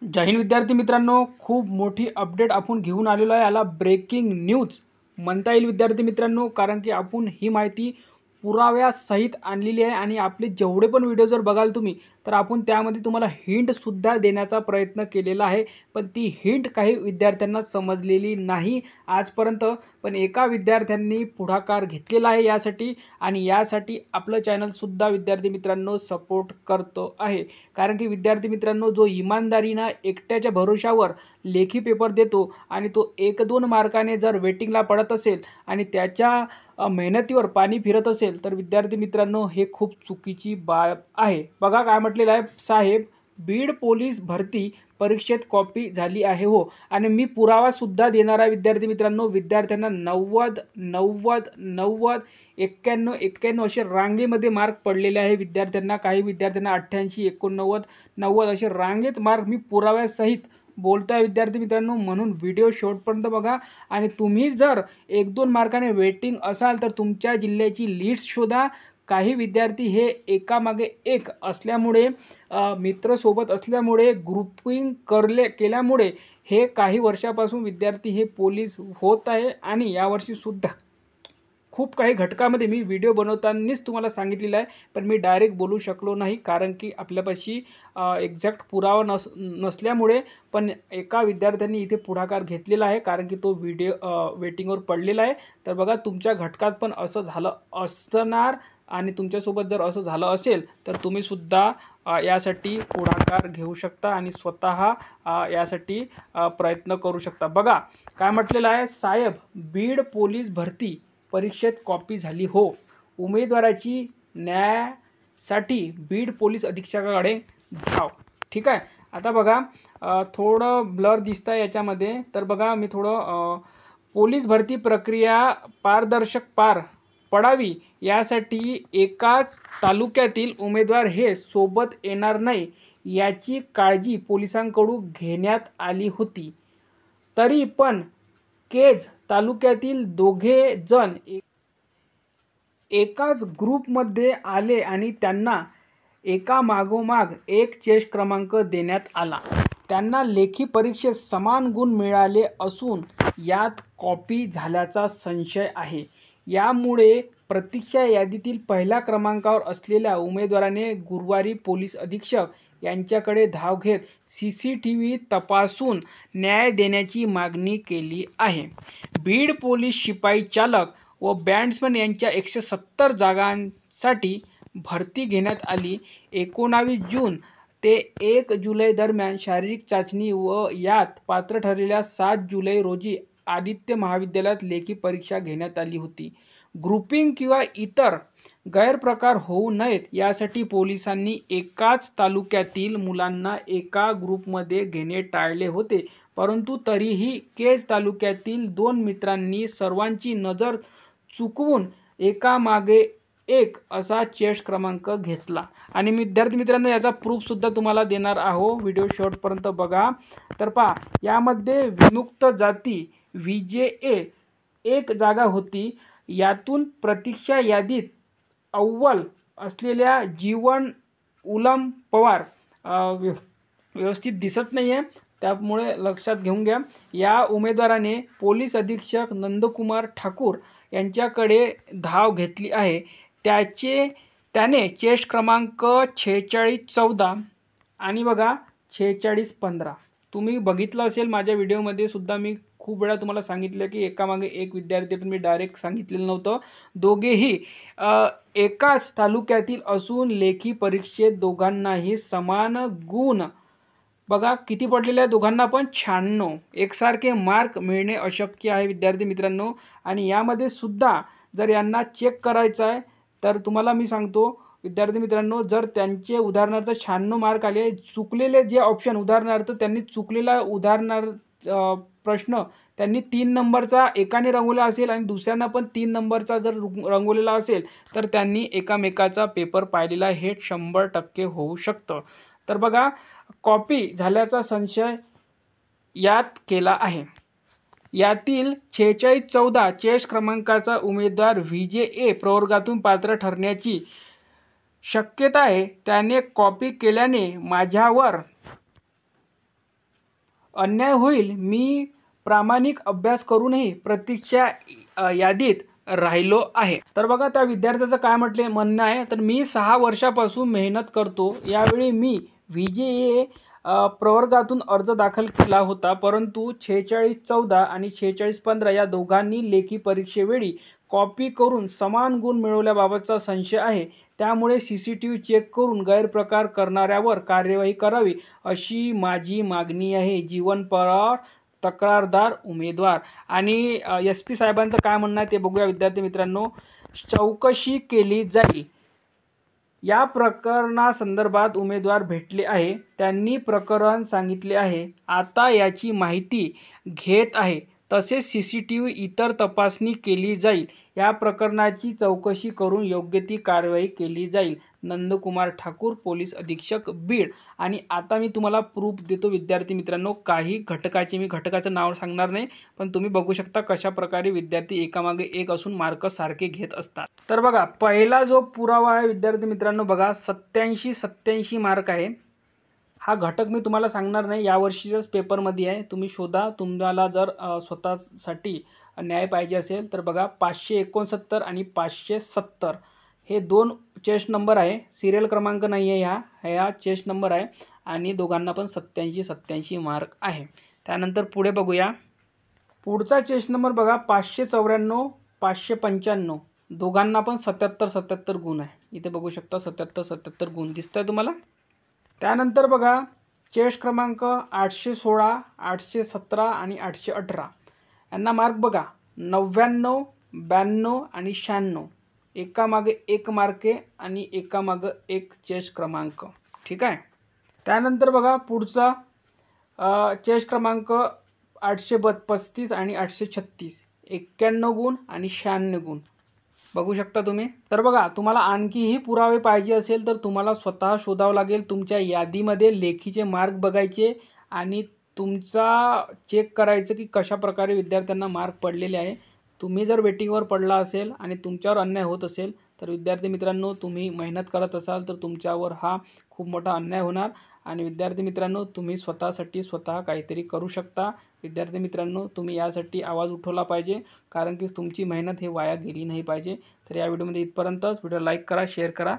जय हिंद विद्यार्थी मित्रांनो, खूप मोठी अपडेट आपण घेऊन आलेलो आहे। याला ब्रेकिंग न्यूज म्हणता येईल विद्यार्थी मित्रांनो, कारण की आपण ही माहिती पुराव्यासहित आणलेली आहे आणि आपले जेवढे पण व्हिडिओ जर बघाल तुम्ही, तर आपण त्यामध्ये तुम्हाला हिंटसुद्धा देण्याचा प्रयत्न केलेला आहे। पण ती हिंट काही विद्यार्थ्यांना समजलेली नाही आजपर्यंत। पण एका विद्यार्थ्यांनी पुढाकार घेतलेला आहे यासाठी, आणि यासाठी आपलं चॅनलसुद्धा विद्यार्थी मित्रांनो सपोर्ट करतो आहे। कारण की विद्यार्थी मित्रांनो, जो इमानदारीनं एकट्याच्या भरोशावर लेखी पेपर देतो आणि तो 1-2 मार्काने जर वेटिंगला पडत असेल आणि त्याच्या मेहनतीवर पाणी फिरत असेल, तर विद्यार्थी मित्रांनो हे खूप चुकीची बाब आहे। बघा काय म्हटलेलं आहे, साहेब बीड पोलीस भरती परीक्षेत कॉपी झाली आहे हो। आणि मी पुरावासुद्धा देणार आहे विद्यार्थी मित्रांनो। विद्यार्थ्यांना 90, 90, 90, 91, 91 असे रांगेमध्ये मार्क पडलेले आहे विद्यार्थ्यांना। काही विद्यार्थ्यांना 88, 89, 90 असे रांगेत मार्क मी पुराव्यासहित बोलतोय विद्यार्थी मित्रांनो। म्हणून व्हिडिओ शेवटपर्यंत बघा। आणि तुम्ही जर 1-2 मार्काने वेटिंग असाल, तर तुमच्या जिल्ह्याची लिस्ट शोधा। काही विद्यार्थी हे एकामागे एक असल्यामुळे, मित्रसोबत असल्यामुळे, ग्रुपिंग केल्यामुळे हे काही वर्षापासून विद्यार्थी हे पोलीस होत आहे। आणि यावर्षीसुद्धा खूप काही घटकामध्ये मी व्हिडिओ बनवतानाच तुम्हाला सांगितलेलं आहे, पण मी डायरेक्ट बोलू शकलो नाही, कारण की आपल्यापाशी एक्झॅक्ट पुरावा नसल्यामुळे। पण एका विद्यार्थ्यांनी इथे पुढाकार घेतलेला आहे, कारण की तो व्हिडिओ वेटिंगवर पडलेला आहे। तर बघा, तुमच्या घटकात पण असं झालं असणार, आणि तुमच्यासोबत जर असं झालं असेल, तर तुम्हीसुद्धा यासाठी पुढाकार घेऊ शकता आणि स्वतः यासाठी प्रयत्न करू शकता। बघा काय म्हटलेलं आहे, साहेब बीड पोलीस भरती परीक्षेत कॉपी झाली हो। उमेदवाराची न्यायासाठी बीड पोलीस अधीक्षकाकडे धाव। ठीक आहे, आता बघा थोडं ब्लर दिसतं आहे याच्यामध्ये, तर बघा मी थोडं पोलीस भरती प्रक्रिया पारदर्शक पार पडावी यासाठी एकाच तालुक्यातील उमेदवार हे सोबत येणार नाही याची काळजी पोलिसांकडून घेण्यात आली होती। तरी पण केज तालुक्यातील दोघे जण एकाच ग्रुपमध्ये आले आणि त्यांना एकामागोमाग एक चेस क्रमांक देण्यात आला। त्यांना लेखी परीक्षेत समान गुण मिळाले असून यात कॉपी झाल्याचा संशय आहे। यामुळे प्रतीक्षा यादीतील पहिल्या क्रमांकावर असलेल्या उमेदवाराने गुरुवारी पोलीस अधीक्षक यांच्याकडे धाव घेत CCTV तपासून न्याय देण्याची मागणी केली आहे। बीड पोलीस शिपाई चालक व बॅट्समन यांच्या 170 जागांसाठी भरती घेण्यात आली। 19 जून ते 1 जुलै दरम्यान शारीरिक चाचणी व यात पात्र ठरलेल्या 7 जुलै रोजी आदित्य महाविद्यालयात लेखी परीक्षा घेण्यात आली होती। ग्रुपिंग किंवा इतर गैरप्रकार होऊ नयेत यासाठी पोलिसांनी एकाच तालुक्यातील मुलांना एका ग्रुपमध्ये घेणे टाळले होते, परंतु तरीही केज तालुक्यातील 2 मित्रांनी सर्वांची नजर चुकवून एकामागे एक असा चेस क्रमांक घेतला। आणि विद्यार्थी मित्रांनो, याचा प्रूफसुद्धा तुम्हाला देणार आहो, व्हिडिओ शेवटपर्यंत बघा। तर पहा, यामध्ये विमुक्त जाती VJA एक जागा होती। यातून प्रतीक्षा यादीत अव्वल असलेल्या जीवन उलम पवार व्यवस्थित दिसत नाही आहे, त्यामुळे लक्षात घेऊन घ्या। या उमेदवाराने पोलीस अधीक्षक नंदकुमार ठाकूर यांच्याकडे धाव घेतली आहे। त्याने चेस क्रमांक 4614 आणि बघा 4615 तुम्ही बघितलं असेल माझ्या व्हिडिओमध्ये सुद्धा। मी खूप वेळा तुम्हाला सांगितलं की एकामागे एक विद्यार्थी, पण मी डायरेक्ट सांगितलेलं नव्हतं। दोघेही एकाच तालुक्यातील असून लेखी परीक्षेत दोघांनाही समान गुण बघा किती पडलेले आहे, दोघांना पण 96। एकसारखे मार्क मिळणे अशक्य आहे विद्यार्थी मित्रांनो। आणि यामध्ये सुद्धा जर यांना चेक करायचं आहे, तर तुम्हाला मी सांगतो विद्यार्थी मित्रांनो, जर त्यांचे उदाहरणार्थ 96 मार्क आले, चुकलेले जे ऑप्शन, उदाहरणार्थ त्यांनी चुकलेला प्रश्न त्यांनी 3 नंबरचा एकाने रंगवला असेल आणि दुसऱ्यांना पण 3 नंबरचा जर रंगवलेला असेल, तर त्यांनी एकामेकाचा पेपर पाहिलेला हे 100% होऊ शकतं। तर बघा, कॉपी झाल्याचा संशय यात केला आहे। यातील 4614 चेस क्रमांकाचा उमेदवार VJA प्रवर्गातून पात्र ठरण्याची शक्यता आहे। त्याने कॉपी केल्याने माझ्यावर अन्याय होईल, मी प्रामाणिक अभ्यास करूनही प्रतीक्षा यादीत राहिलो आहे. तर बघा त्या विद्यार्थ्याचं काय म्हणणं आहे, तर मी 6 वर्षापासून मेहनत करतो. यावेळी मी VJA प्रवर्गातून अर्ज दाखल केला होता, परंतु 4614 आणि 4615 या दोघांनी लेखी परीक्षेवेळी कॉपी करून समान गुण मिळवल्याबाबतचा संशय आहे. त्यामुळे CCTV चेक करून गैरप्रकार करणाऱ्यावर कार्यवाही करावी अशी माझी मागणी आहे. जीवन पवार, तक्रारदार उमेदवार. आणि SP साहेबांचं काय म्हणणं आहे ते बघूया विद्यार्थी मित्रांनो. चौकशी केली जाईल. या प्रकरणासंदर्भात उमेदवार भेटले आहे, त्यांनी प्रकरण सांगितले आहे. आता याची माहिती घेत आहे. तसेच CCTV इतर तपासणी केली जाईल. या प्रकरणाची चौकशी करून योग्य ती कारवाई केली जाईल. नंदकुमार ठाकूर, पोलीस अधीक्षक, बीड. आणि आता मी तुम्हाला प्रूफ देतो विद्यार्थी मित्रांनो. काही घटकाचे मी घटकाचं नाव सांगणार नाही, पण तुम्ही बघू शकता कशा प्रकारे विद्यार्थी एकामागे एक असून मार्क सारखे घेत असतात. तर बघा पहिला जो पुरावा आहे विद्यार्थी मित्रांनो, बघा 87 मार्क आहे. हा घटक मी तुम्हाला सांगणार नाही, यावर्षीच्याच पेपरमध्ये आहे, तुम्ही शोधा. तुम्हाला जर स्वतःसाठी न्याय पाहिजे असेल तर बघा 569 आणि 570 हे 2 चेस्ट नंबर आहे. सिरियल क्रमांक नाही आहे, ह्या चेस्ट नंबर आहे आणि दोघांना पण 87 मार्क आहे. त्यानंतर पुढे बघूया. पुढचा चेस्ट नंबर बघा 594 595 दोघांना पण 77 गुण आहे. इथे बघू शकता 77 गुण दिसत आहे तुम्हाला. त्यानंतर बघा चेस्ट क्रमांक 816 817 आणि 818 यांना मार्क बघा 99 92 आणि 96 एकामागे एक मार्के आणि एकामागे एक चेस्ट क्रमांक. ठीक आहे. त्यानंतर बघा पुढचा चेस्ट क्रमांक 835 आणि 836 91 गुण आणि 96 गुण बघू शकता तुम्ही. तर बघा तुम्हाला आणखीही पुरावे पाहिजे असेल तर तुम्हाला स्वतः शोधावं लागेल. तुमच्या यादीमध्ये लेखीचे मार्क बघायचे आणि तुमचा चेक करायचं की कशा प्रकारे विद्यार्थ्यांना मार्क पडलेले आहे. तुम्ही जर वेटिंगवर पडला असेल आणि तुमच्यावर अन्याय होत असेल तर विद्यार्थी मित्रांनो, तुम्ही मेहनत करत असाल तर तुमच्यावर हा खूप मोठा अन्याय होणार. आणि विद्यार्थी मित्रांनो, तुम्ही स्वतःसाठी स्वतः काहीतरी करू शकता. विद्यार्थी मित्रांनो, तुम्ही यासाठी आवाज उठवला पाहिजे, कारण की तुमची मेहनत हे वाया गेली नाही पाहिजे. तर या व्हिडिओमध्ये इथपर्यंतच. व्हिडिओ लाईक करा, शेअर करा.